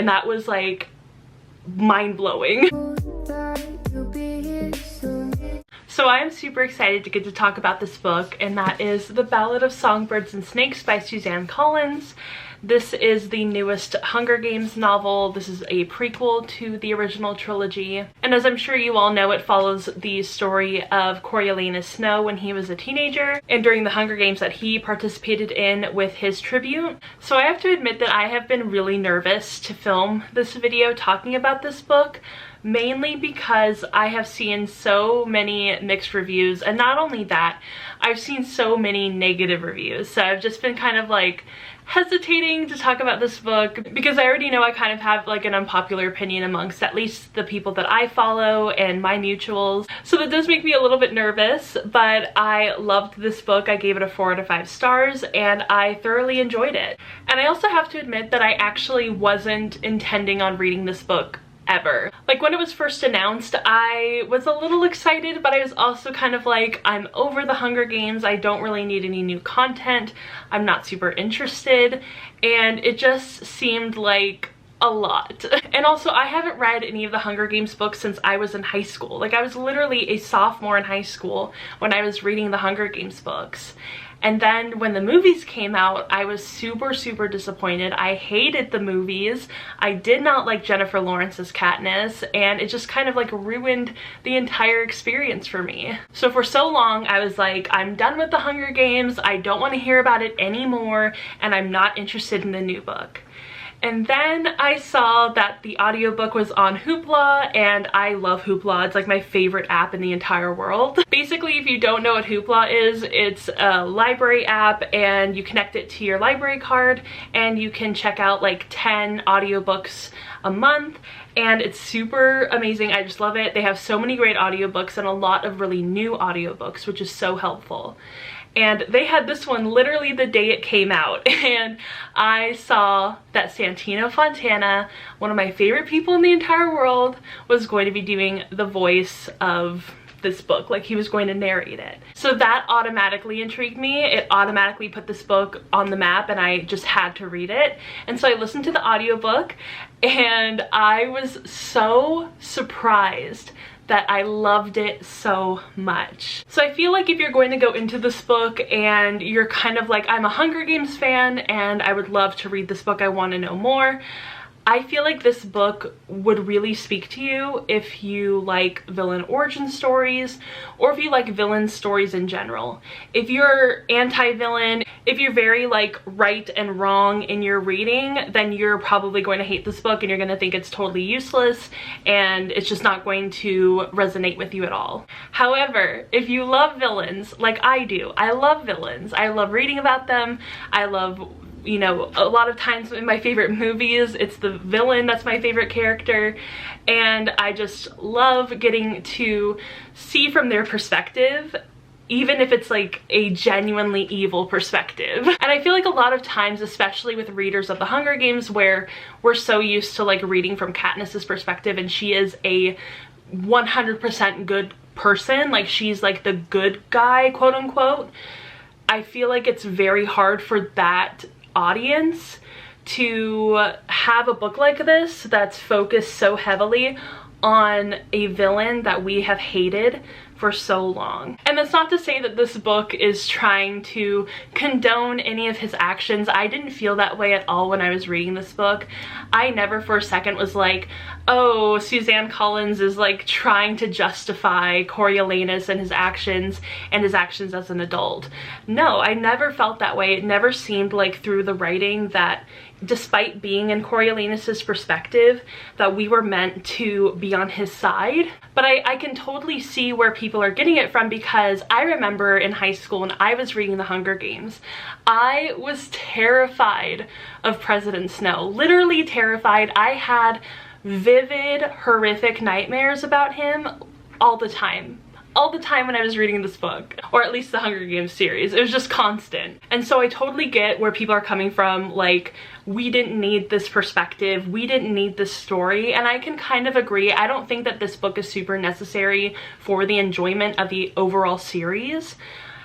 and that was like mind-blowing. So I am super excited to get to talk about this book, and that is The Ballad of Songbirds and Snakes by Suzanne Collins. This is the newest Hunger Games novel. This is a prequel to the original trilogy. And as I'm sure you all know, it follows the story of Coriolanus Snow when he was a teenager and during the Hunger Games that he participated in with his tribute. So I have to admit that I have been really nervous to film this video talking about this book, mainly because I have seen so many mixed reviews, and not only that, I've seen so many negative reviews. So I've just been kind of like hesitating to talk about this book because I already know I kind of have like an unpopular opinion amongst at least the people that I follow and my mutuals. So that does make me a little bit nervous, but I loved this book. I gave it a 4 out of 5 stars and I thoroughly enjoyed it. And I also have to admit that I actually wasn't intending on reading this book ever. Like when it was first announced, I was a little excited, but I was also kind of like, I'm over the Hunger Games. I don't really need any new content. I'm not super interested. And it just seemed like a lot. And also I haven't read any of the Hunger Games books since I was in high school. Like I was literally a sophomore in high school when I was reading the Hunger Games books. And then when the movies came out, I was super disappointed. I hated the movies. I did not like Jennifer Lawrence's Katniss, and it just kind of like ruined the entire experience for me. So for so long, I was like, I'm done with the Hunger Games. I don't want to hear about it anymore, and I'm not interested in the new book. And then I saw that the audiobook was on Hoopla, and I love Hoopla. It's like my favorite app in the entire world. Basically, if you don't know what Hoopla is, it's a library app and you connect it to your library card and you can check out like 10 audiobooks a month. And it's super amazing. I just love it. They have so many great audiobooks and a lot of really new audiobooks, which is so helpful. And they had this one literally the day it came out, and I saw that Santino Fontana, one of my favorite people in the entire world, was going to be doing the voice of this book. Like he was going to narrate it. So that automatically intrigued me. It automatically put this book on the map and I just had to read it. And so I listened to the audiobook and I was so surprised that I loved it so much. So I feel like if you're going to go into this book and you're kind of like, I'm a Hunger Games fan and I would love to read this book, I want to know more, I feel like this book would really speak to you if you like villain origin stories or if you like villain stories in general. If you're anti-villain, if you're very like right and wrong in your reading, then you're probably going to hate this book and you're going to think it's totally useless and it's just not going to resonate with you at all. However, if you love villains like I do, I love villains. I love reading about them. I love, you know, a lot of times in my favorite movies, it's the villain that's my favorite character, and I just love getting to see from their perspective, even if it's like a genuinely evil perspective. And I feel like a lot of times, especially with readers of the Hunger Games, where we're so used to like reading from Katniss's perspective and she is a 100% good person, like she's like the good guy, quote unquote, I feel like it's very hard for that audience to have a book like this that's focused so heavily on a villain that we have hated for so long. And that's not to say that this book is trying to condone any of his actions. I didn't feel that way at all when I was reading this book. I never for a second was like, oh, Suzanne Collins is like trying to justify Coriolanus and his actions as an adult. No, I never felt that way. It never seemed like through the writing that despite being in Coriolanus's perspective, that we were meant to be on his side. But I can totally see where people are getting it from, because I remember in high school when I was reading The Hunger Games, I was terrified of President Snow, literally terrified. I had vivid, horrific nightmares about him all the time when I was reading this book, or at least the Hunger Games series. It was just constant. And so I totally get where people are coming from, like, we didn't need this perspective, we didn't need this story, and I can kind of agree. I don't think that this book is super necessary for the enjoyment of the overall series.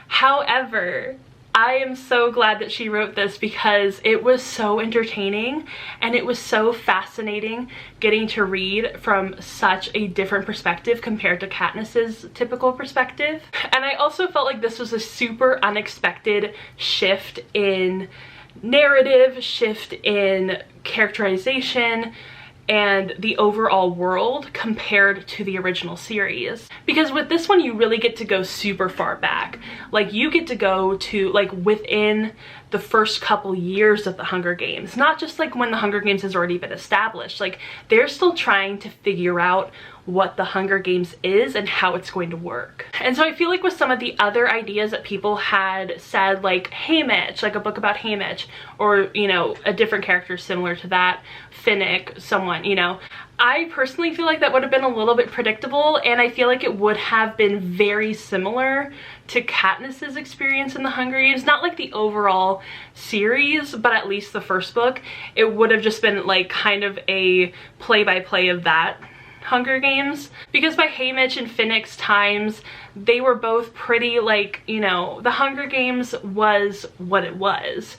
However, I am so glad that she wrote this because it was so entertaining and it was so fascinating getting to read from such a different perspective compared to Katniss's typical perspective. And I also felt like this was a super unexpected shift in narrative, shift in characterization, and the overall world compared to the original series. Because with this one, you really get to go super far back. Like, you get to go to like within the first couple years of the Hunger Games, not just like when the Hunger Games has already been established. Like, they're still trying to figure out what the Hunger Games is and how it's going to work. And so I feel like with some of the other ideas that people had said, like Haymitch, like a book about Haymitch, or, you know, a different character similar to that, Finnick, someone, you know, I personally feel like that would have been a little bit predictable, and I feel like it would have been very similar to Katniss's experience in the Hunger Games. Not like the overall series, but at least the first book. It would have just been like kind of a play-by-play of that Hunger Games, because by Haymitch and Finnick's times, they were both pretty like, you know, the Hunger Games was what it was.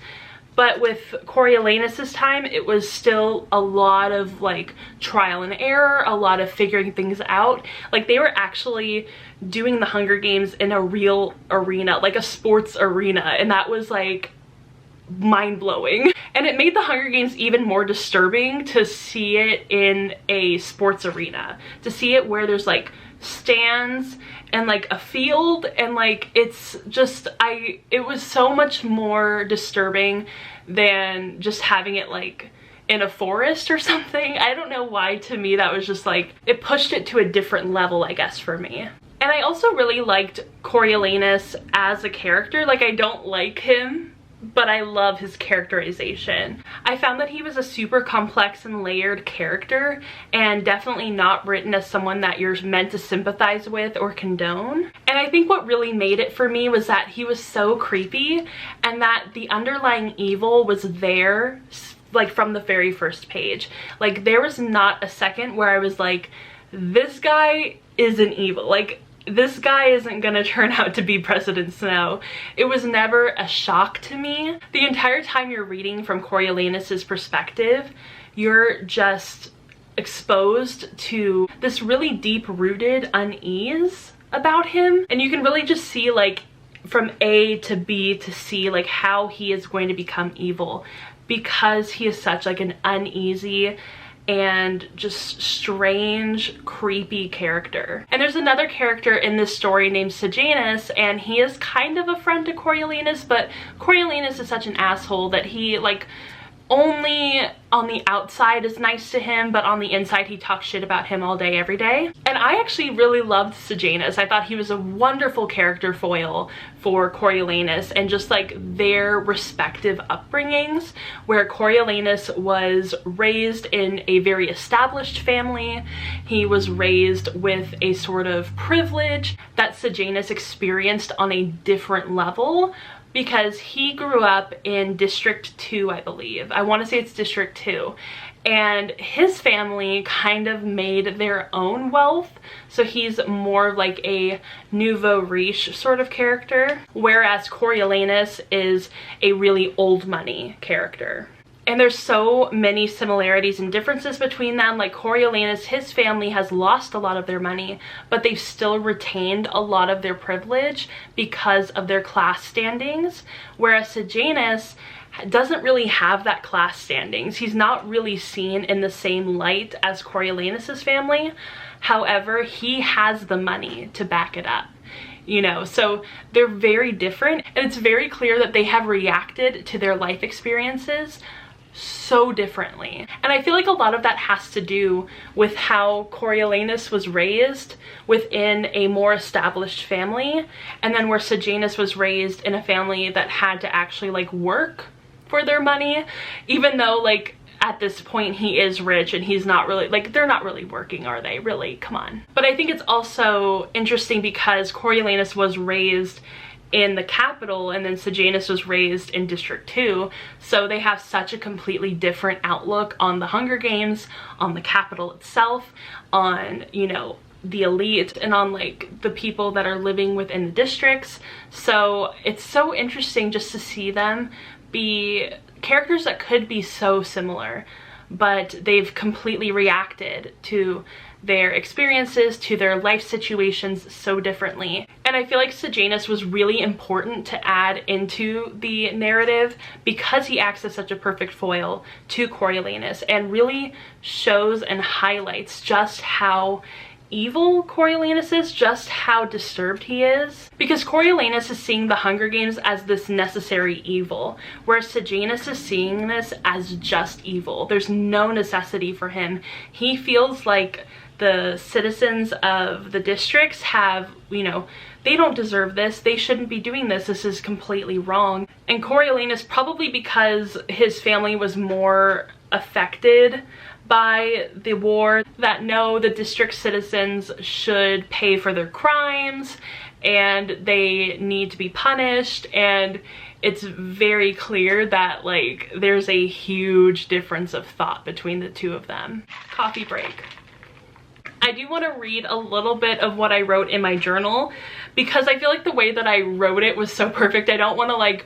But with Coriolanus's time, it was still a lot of like trial and error, a lot of figuring things out. Like, they were actually doing the Hunger Games in a real arena, like a sports arena, and that was like mind-blowing. And it made the Hunger Games even more disturbing to see it in a sports arena, to see it where there's like stands and like a field, and like it's just, it was so much more disturbing than just having it like in a forest or something. I don't know why, to me that was just like, it pushed it to a different level, I guess, for me. And I also really liked Coriolanus as a character. Like, I don't like him, but I love his characterization. I found that he was a super complex and layered character, and definitely not written as someone that you're meant to sympathize with or condone. And I think what really made it for me was that he was so creepy, and that the underlying evil was there, like from the very first page. Like, there was not a second where I was like, this guy isn't evil. Like, this guy isn't gonna turn out to be President Snow. It was never a shock to me. The entire time you're reading from Coriolanus's perspective, you're just exposed to this really deep-rooted unease about him. And you can really just see, like, from A to B to C, like, how he is going to become evil, because he is such like an uneasy and just strange, creepy character. And there's another character in this story named Sejanus, and he is kind of a friend to Coriolanus, but Coriolanus is such an asshole that he, like, only on the outside is nice to him, but on the inside he talks shit about him all day, every day. And I actually really loved Sejanus. I thought he was a wonderful character foil for Coriolanus, and just like their respective upbringings, where Coriolanus was raised in a very established family. He was raised with a sort of privilege that Sejanus experienced on a different level, because he grew up in District 2, I believe. I want to say it's District 2. And his family kind of made their own wealth, so he's more like a nouveau riche sort of character, whereas Coriolanus is a really old money character. And there's so many similarities and differences between them. Like, Coriolanus, his family has lost a lot of their money, but they've still retained a lot of their privilege because of their class standings, whereas Sejanus doesn't really have that class standings. He's not really seen in the same light as Coriolanus's family. However, he has the money to back it up. You know, so they're very different, and it's very clear that they have reacted to their life experiences so differently. And I feel like a lot of that has to do with how Coriolanus was raised within a more established family, and then where Sejanus was raised in a family that had to actually like work for their money, even though like at this point he is rich and he's not really, like, they're not really working, are they? Really, come on. But I think it's also interesting because Coriolanus was raised in the capital, and then Sejanus was raised in District 2, so they have such a completely different outlook on the Hunger Games, on the capital itself, on, you know, the elite and on like the people that are living within the districts. So it's so interesting just to see them be characters that could be so similar, but they've completely reacted to their experiences, to their life situations so differently. And I feel like Sejanus was really important to add into the narrative because he acts as such a perfect foil to Coriolanus and really shows and highlights just how evil Coriolanus is, just how disturbed he is. Because Coriolanus is seeing the Hunger Games as this necessary evil, whereas Sejanus is seeing this as just evil. There's no necessity for him. He feels like the citizens of the districts have, you know, they don't deserve this, they shouldn't be doing this, this is completely wrong. And Coriolanus, probably because his family was more affected by the war, that no, the district citizens should pay for their crimes and they need to be punished, and it's very clear that like there's a huge difference of thought between the two of them. Coffee break. I do want to read a little bit of what I wrote in my journal because I feel like the way that I wrote it was so perfect. I don't want to like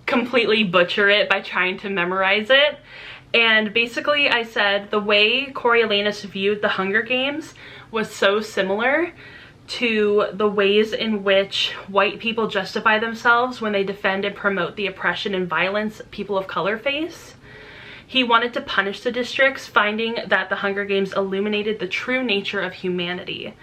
completely butcher it by trying to memorize it. And basically I said the way Coriolanus viewed the Hunger Games was so similar to the ways in which white people justify themselves when they defend and promote the oppression and violence people of color face. He wanted to punish the districts, finding that the Hunger Games illuminated the true nature of humanity.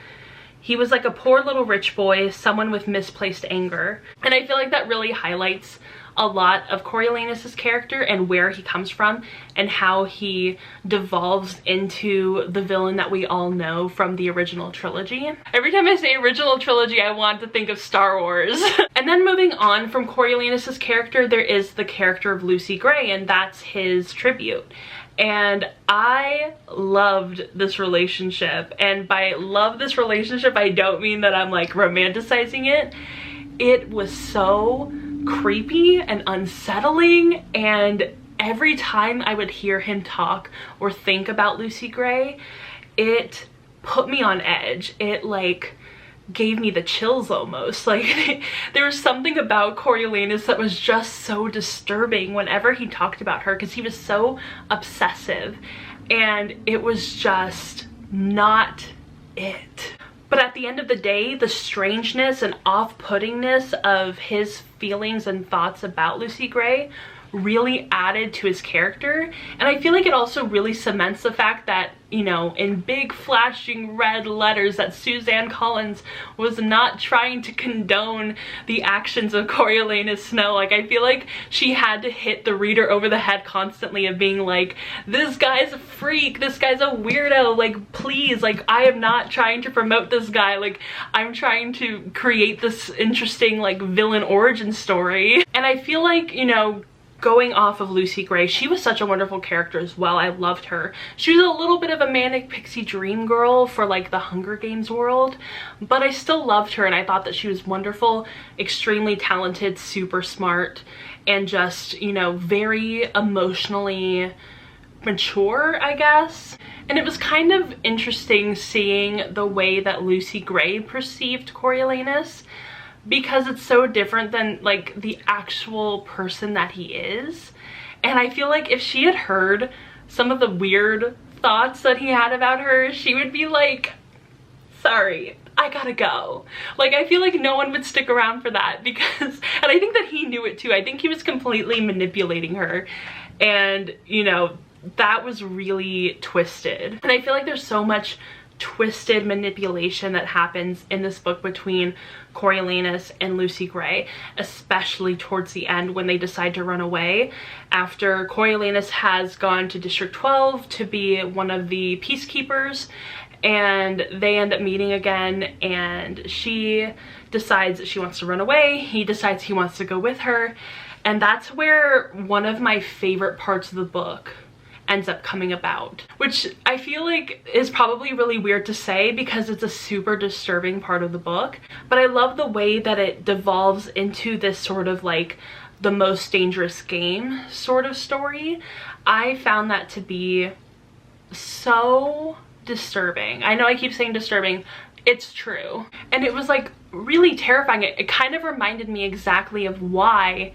He was like a poor little rich boy, someone with misplaced anger. And I feel like that really highlights a lot of Coriolanus's character and where he comes from and how he devolves into the villain that we all know from the original trilogy. Every time I say original trilogy, I want to think of Star Wars. And then moving on from Coriolanus's character, there is the character of Lucy Gray, and that's his tribute. And I loved this relationship, and by love this relationship I don't mean that I'm like romanticizing it. It was so creepy and unsettling, and every time I would hear him talk or think about Lucy Gray, it put me on edge. It like gave me the chills almost. Like there was something about Coriolanus that was just so disturbing whenever he talked about her, because he was so obsessive and it was just not it. But at the end of the day, the strangeness and off-puttingness of his feelings and thoughts about Lucy Gray really added to his character. And I feel like it also really cements the fact that, you know, in big flashing red letters, that Suzanne Collins was not trying to condone the actions of Coriolanus Snow. Like, I feel like she had to hit the reader over the head constantly of being like, this guy's a freak, this guy's a weirdo, like please, like I am not trying to promote this guy, like I'm trying to create this interesting like villain origin story. And I feel like, you know, going off of Lucy Gray, she was such a wonderful character as well. I loved her. She was a little bit of a manic pixie dream girl for like the Hunger Games world, but I still loved her and I thought that she was wonderful, extremely talented, super smart, and just, you know, very emotionally mature, I guess. And it was kind of interesting seeing the way that Lucy Gray perceived Coriolanus, because it's so different than like the actual person that he is. And I feel like if she had heard some of the weird thoughts that he had about her, she would be like, sorry, I gotta go. Like, I feel like no one would stick around for that, because, and I think that he knew it too. I think he was completely manipulating her, and you know, that was really twisted. And I feel like there's so much twisted manipulation that happens in this book between Coriolanus and Lucy Gray, especially towards the end when they decide to run away after Coriolanus has gone to District 12 to be one of the peacekeepers, and they end up meeting again, and she decides that she wants to run away. He decides he wants to go with her, and that's where one of my favorite parts of the book ends up coming about, which I feel like is probably really weird to say because it's a super disturbing part of the book, but I love the way that it devolves into this sort of like the most dangerous game sort of story. I found that to be so disturbing. I know I keep saying disturbing, it's true. And it was like really terrifying. It kind of reminded me exactly of why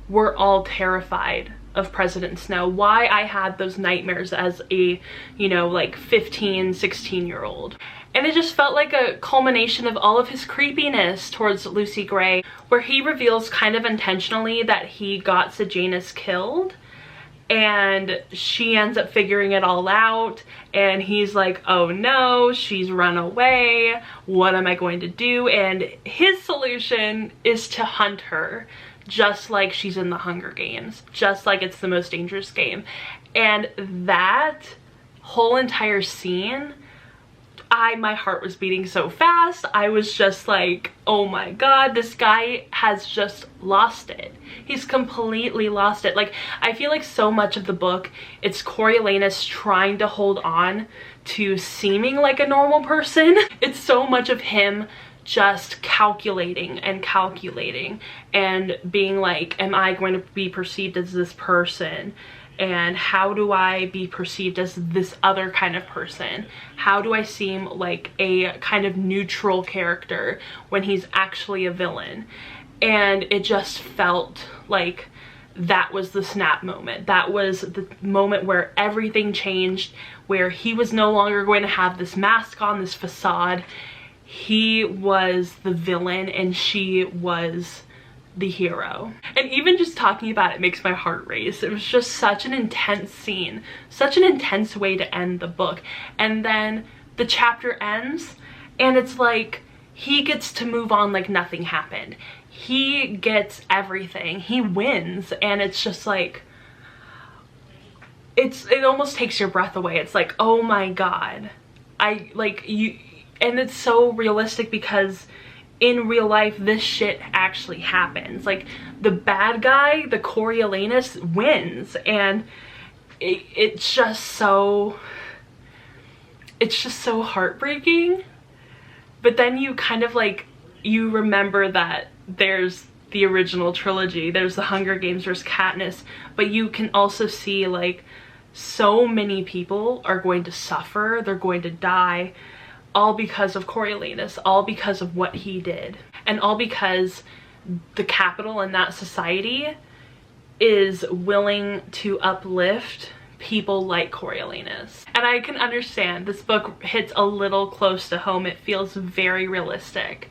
we're all terrified of President Snow, why I had those nightmares as a, you know, like 15, 16-year-old. And it just felt like a culmination of all of his creepiness towards Lucy Gray, where he reveals kind of intentionally that he got Sejanus killed, and she ends up figuring it all out, and he's like, oh no, she's run away, what am I going to do? And his solution is to hunt her, just like she's in the Hunger Games, just like it's the most dangerous game. And that whole entire scene, my heart was beating so fast. I was just like, oh my god, this guy has just lost it. He's completely lost it. Like, I feel like so much of the book, it's Coriolanus trying to hold on to seeming like a normal person. It's so much of him just calculating and calculating and being like, am I going to be perceived as this person? And how do I be perceived as this other kind of person? How do I seem like a kind of neutral character when he's actually a villain? And it just felt like that was the snap moment. That was the moment where everything changed, where he was no longer going to have this mask on, this facade. He was the villain and she was the hero. And even just talking about it makes my heart race. It was just such an intense scene, such an intense way to end the book. And then the chapter ends and it's like he gets to move on like nothing happened. He gets everything. He wins, and it's just like, it almost takes your breath away. It's like, oh my god. And it's so realistic because in real life, this shit actually happens. Like, the bad guy, the Coriolanus, wins, and it's just so heartbreaking. But then you kind of like, you remember that there's the original trilogy, there's the Hunger Games, there's Katniss, but you can also see like so many people are going to suffer, they're going to die, all because of Coriolanus, all because of what he did, and all because the capital in that society is willing to uplift people like Coriolanus. And I can understand this book hits a little close to home. It feels very realistic,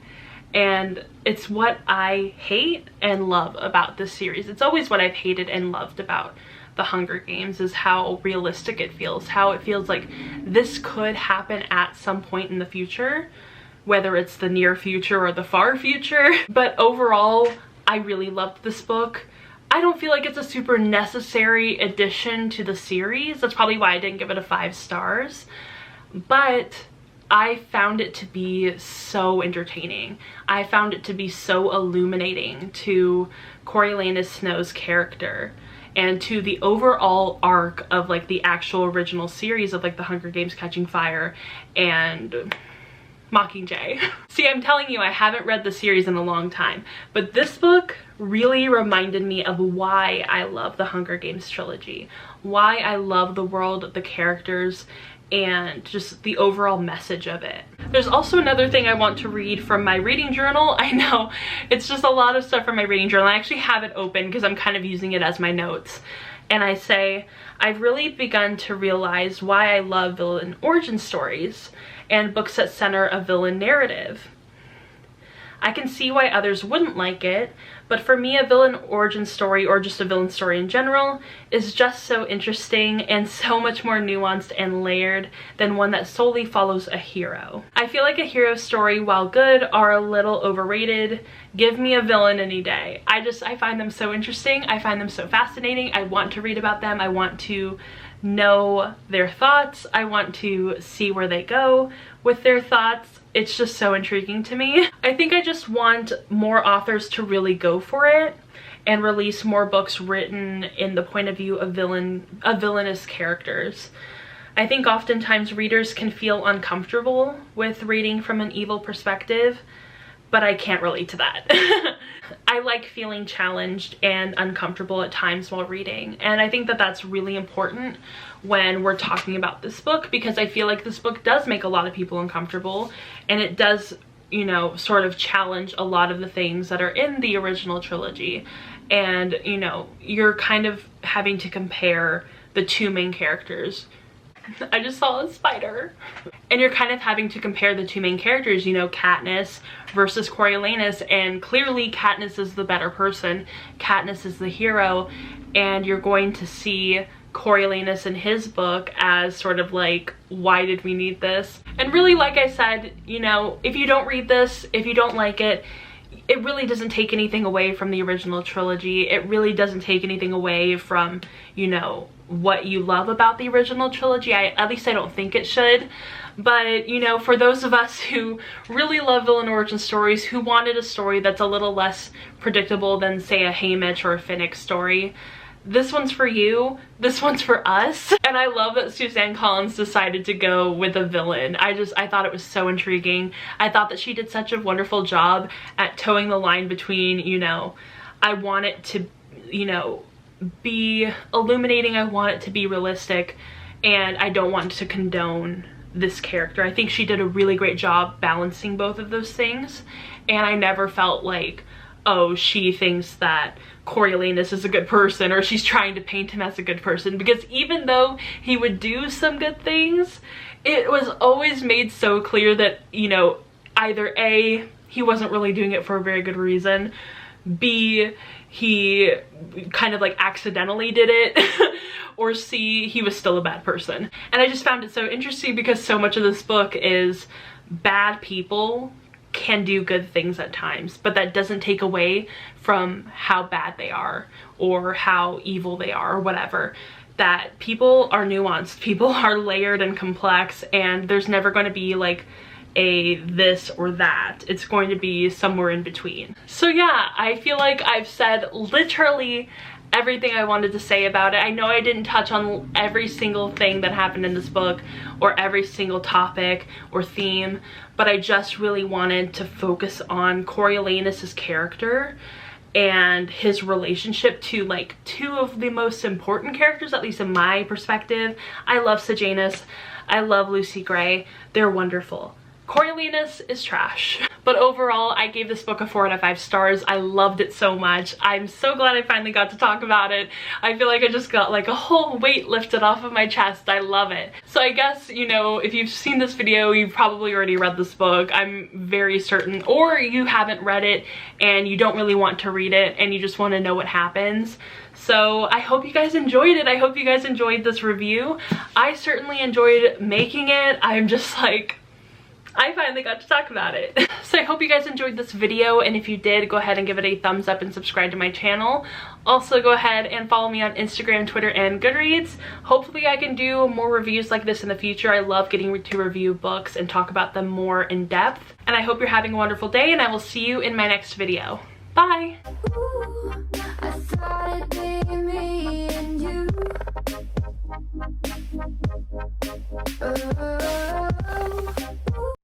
and it's what I hate and love about this series. It's always what I've hated and loved about the Hunger Games, is how realistic it feels, how it feels like this could happen at some point in the future, whether it's the near future or the far future. But overall, I really loved this book. I don't feel like it's a super necessary addition to the series. That's probably why I didn't give it a 5 stars, but I found it to be so entertaining. I found it to be so illuminating to Coriolanus Snow's character and to the overall arc of like the actual original series of like the Hunger Games, Catching Fire, and Mockingjay. See, I'm telling you, I haven't read the series in a long time, but this book really reminded me of why I love the Hunger Games trilogy, why I love the world, the characters, and just the overall message of it. There's also another thing I want to read from my reading journal. I know, it's just a lot of stuff from my reading journal. I actually have it open because I'm kind of using it as my notes. And I say, I've really begun to realize why I love villain origin stories and books that center a villain narrative. I can see why others wouldn't like it, but for me, a villain origin story, or just a villain story in general, is just so interesting and so much more nuanced and layered than one that solely follows a hero. I feel like a hero story, while good, are a little overrated. Give me a villain any day. I find them so interesting. I find them so fascinating. I want to read about them. I want to know their thoughts. I want to see where they go with their thoughts. It's just so intriguing to me. I think I just want more authors to really go for it and release more books written in the point of view of villainous characters. I think oftentimes readers can feel uncomfortable with reading from an evil perspective, but I can't relate to that. I like feeling challenged and uncomfortable at times while reading, and I think that that's really important when we're talking about this book, because I feel like this book does make a lot of people uncomfortable, and it does, you know, sort of challenge a lot of the things that are in the original trilogy. And, you know, you're kind of having to compare the two main characters. I just saw a spider. And you're kind of having to compare the two main characters, you know, Katniss versus Coriolanus, and clearly Katniss is the better person. Katniss is the hero, and you're going to see Coriolanus in his book as sort of like, why did we need this? And really, like I said, you know, if you don't read this, if you don't like it, it really doesn't take anything away from the original trilogy. It really doesn't take anything away from, you know, what you love about the original trilogy. At least I don't think it should. But, you know, for those of us who really love villain origin stories, who wanted a story that's a little less predictable than, say, a Haymitch or a Finnick story, this one's for you, this one's for us. And I love that Suzanne Collins decided to go with a villain. I thought it was so intriguing. I thought that she did such a wonderful job at towing the line between, you know, I want it to, you know, be illuminating, I want it to be realistic, and I don't want to condone this character. I think she did a really great job balancing both of those things, and I never felt like, oh, she thinks that Coriolanus is a good person, or she's trying to paint him as a good person, because even though he would do some good things, it was always made so clear that, you know, either A, he wasn't really doing it for a very good reason, B, he kind of like accidentally did it, or C, he was still a bad person. And I just found it so interesting because so much of this book is bad people can do good things at times, but that doesn't take away from how bad they are or how evil they are or whatever. That people are nuanced, people are layered and complex, and there's never going to be like a this or that. It's going to be somewhere in between. So yeah, I feel like I've said literally everything I wanted to say about it. I know I didn't touch on every single thing that happened in this book or every single topic or theme, but I just really wanted to focus on Coriolanus's character and his relationship to like two of the most important characters, at least in my perspective. I love Sejanus, I love Lucy Gray, they're wonderful. Coriolanus is trash. But overall, I gave this book a 4 out of 5 stars. I loved it so much. I'm so glad I finally got to talk about it. I feel like I just got like a whole weight lifted off of my chest. I love it. So I guess, you know, if you've seen this video, you've probably already read this book. I'm very certain. Or you haven't read it and you don't really want to read it and you just want to know what happens. So I hope you guys enjoyed it. I hope you guys enjoyed this review. I certainly enjoyed making it. I'm just like, I finally got to talk about it. So I hope you guys enjoyed this video, and if you did, go ahead and give it a thumbs up and subscribe to my channel. Also go ahead and follow me on Instagram, Twitter, and Goodreads. Hopefully I can do more reviews like this in the future. I love getting to review books and talk about them more in depth. And I hope you're having a wonderful day, and I will see you in my next video. Bye! Ooh, I thought it'd be me and you.